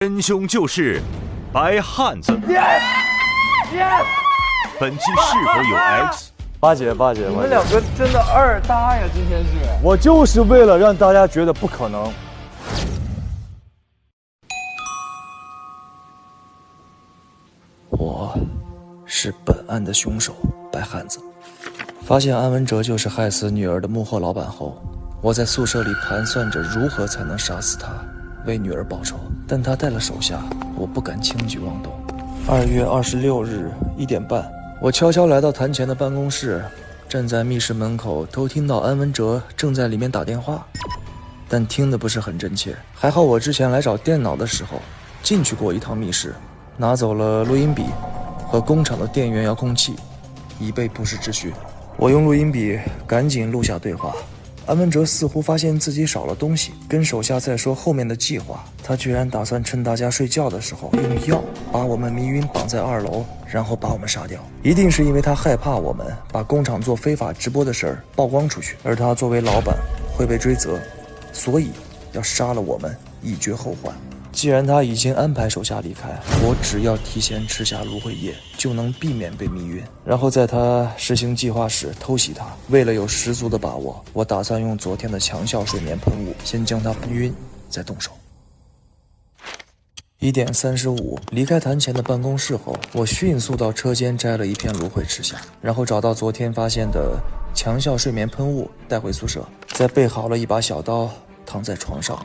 真凶就是白汉子。本期是否有 X？ 八姐，你们两个真的二搭呀！今天是，我就是为了让大家觉得不可能。我是本案的凶手白汉子。发现安文哲就是害死女儿的幕后老板后，我在宿舍里盘算着如何才能杀死他，为女儿报仇。但他带了手下，我不敢轻举妄动。2月26日1点半，我悄悄来到谭前的办公室，站在密室门口，偷听到安文哲正在里面打电话，但听得不是很真切。还好我之前来找电脑的时候进去过一趟密室，拿走了录音笔和工厂的电源遥控器，以备不时之需。我用录音笔赶紧录下对话。安文哲似乎发现自己少了东西，跟手下在说后面的计划。他居然打算趁大家睡觉的时候用药把我们迷晕，绑在2楼，然后把我们杀掉。一定是因为他害怕我们把工厂做非法直播的事儿曝光出去，而他作为老板会被追责，所以要杀了我们以绝后患。既然他已经安排手下离开，我只要提前吃下芦荟叶，就能避免被迷晕，然后在他实行计划时偷袭他。为了有十足的把握，我打算用昨天的强效睡眠喷雾先将他喷晕，再动手。1点35，离开谭前的办公室后，我迅速到车间摘了一片芦荟吃下，然后找到昨天发现的强效睡眠喷雾带回宿舍，再备好了一把小刀，躺在床上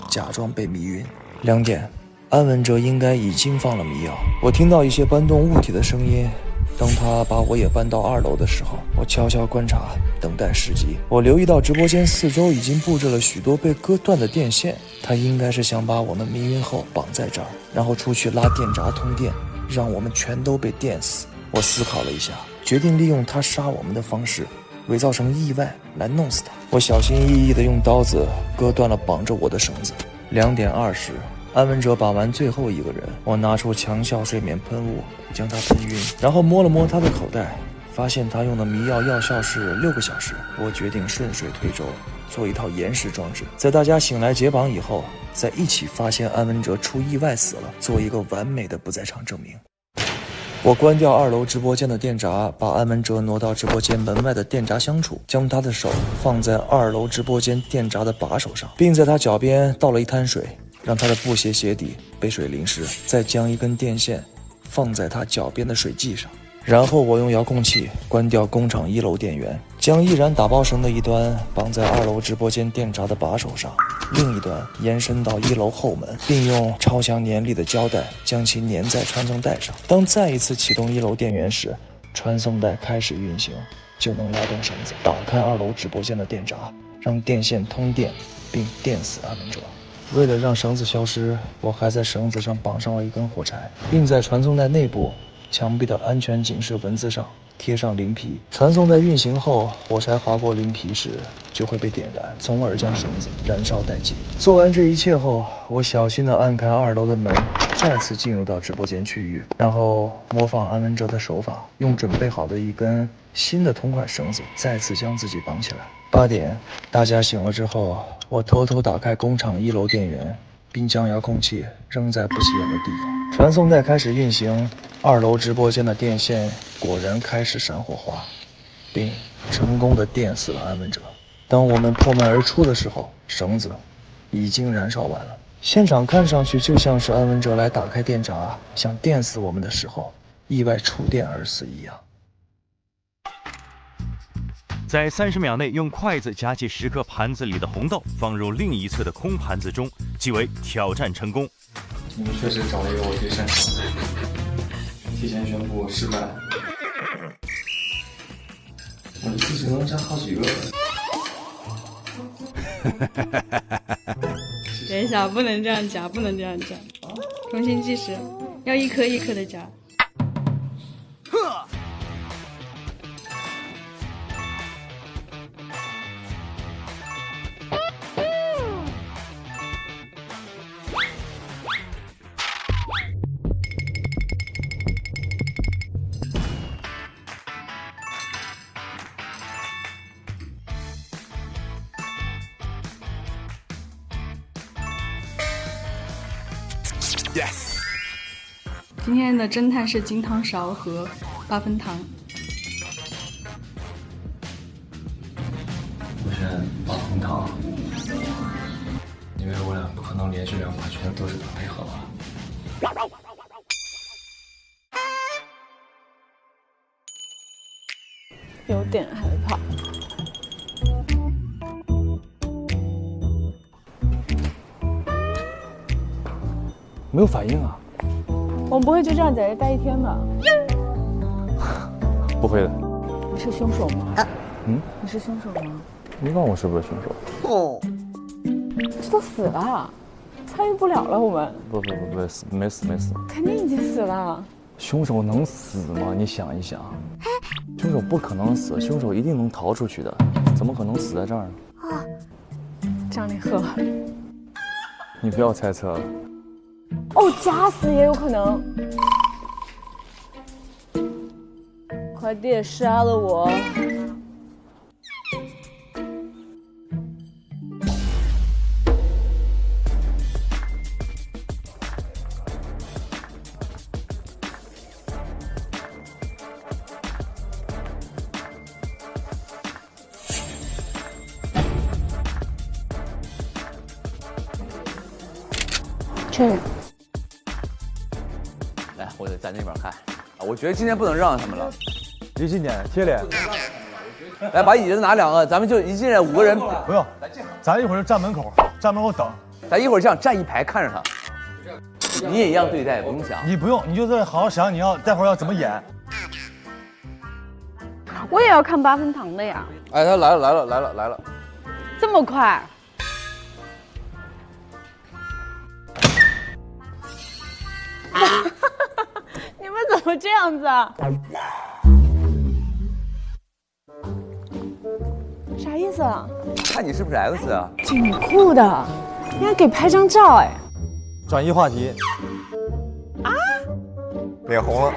假装被迷晕。2点，安文哲应该已经放了迷药。我听到一些搬动物体的声音，当他把我也搬到2楼的时候，我悄悄观察，等待时机。我留意到直播间四周已经布置了许多被割断的电线，他应该是想把我们迷晕后绑在这儿，然后出去拉电闸通电，让我们全都被电死。我思考了一下，决定利用他杀我们的方式伪造成意外来弄死他。我小心翼翼地用刀子割断了绑着我的绳子。2点20，安文哲把玩最后一个人，我拿出强效睡眠喷雾将他喷晕，然后摸了摸他的口袋，发现他用的迷药药效是6个小时。我决定顺水推舟，做一套延时装置，在大家醒来解绑以后，再一起发现安文哲出意外死了，做一个完美的不在场证明。我关掉2楼直播间的电闸，把安文哲挪到直播间门外的电闸箱处，将他的手放在2楼直播间电闸的把手上，并在他脚边倒了一滩水，让他的布鞋鞋底被水淋湿，再将一根电线放在他脚边的水迹上。然后我用遥控器关掉工厂1楼电源，将易燃打包绳的一端绑在2楼直播间电闸的把手上，另一端延伸到1楼后门，并用超强粘力的胶带将其粘在传送带上。当再一次启动1楼电源时，传送带开始运行，就能拉动绳子，打开2楼直播间的电闸，让电线通电，并电死安文哲。为了让绳子消失，我还在绳子上绑上了一根火柴，并在传送带内部墙壁的安全警示文字上贴上磷皮。传送带运行后，火柴划过磷皮时就会被点燃，从而将绳子燃烧殆尽。做完这一切后，我小心地按开2楼的门，再次进入到直播间区域，然后模仿安文哲的手法，用准备好的一根新的同款绳子再次将自己绑起来。8点，大家醒了之后，我偷偷打开工厂1楼电源，并将遥控器扔在不起眼的地方。传送带开始运行，2楼直播间的电线果然开始闪火花，并成功的电死了安文哲。当我们破门而出的时候，绳子已经燃烧完了。现场看上去就像是安文哲来打开电闸，想电死我们的时候，意外触电而死一样。在30秒内用筷子夹起10颗盘子里的红豆，放入另一侧的空盘子中，即为挑战成功。你们确实找了一个我最擅长的，提前宣布失败。我一次性能加好几个。等一下，不能这样夹，不能这样夹，重新计时，要一颗一颗的夹。今天的侦探是金汤勺和8分糖。我选8分糖，因为我俩不可能连续2把全都是他配合吧。有点害怕。没有反应啊？我们不会就这样在这待1天吧？不会的。你是凶手吗？嗯？你是凶手吗？你问我是不是凶手？这都死了，参与不了了。我们不，没死。肯定已经死了。凶手能死吗？你想一想，凶手不可能死，凶手一定能逃出去的，怎么可能死在这儿呢？张凌赫。你不要猜测了。哦，假死也有可能。快点杀了我！这。来，我得在那边看。我觉得今天不能让他们了。离近点，贴脸。来，把椅子拿2个，咱们就一进来5个人。不用，咱一会儿就站门口等。咱一会儿这样站一排看着他。你也一样对待，不用想。你不用，你就在好好想，待会儿要怎么演。我也要看8分糖的呀。哎，他来了。这么快？你们怎么这样子啊？啥意思啊？看你是不是 X 啊？挺酷的，应该给拍张照哎。转移话题。啊？脸红了。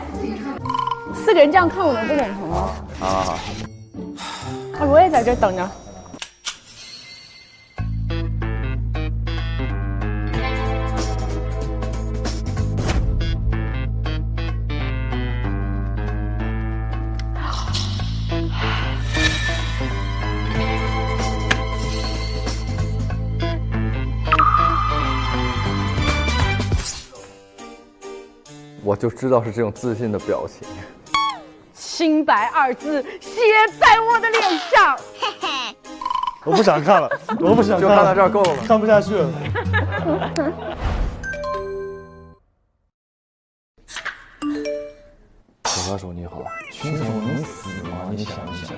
4个人这样看我能不脸红吗？啊。我也在这等着。我就知道是这种自信的表情。清白2字写在我的脸上。我不想看了，我不想看了，就看到这儿够了，看不下去了。小歌手你好，凶手能死吗？你想一想。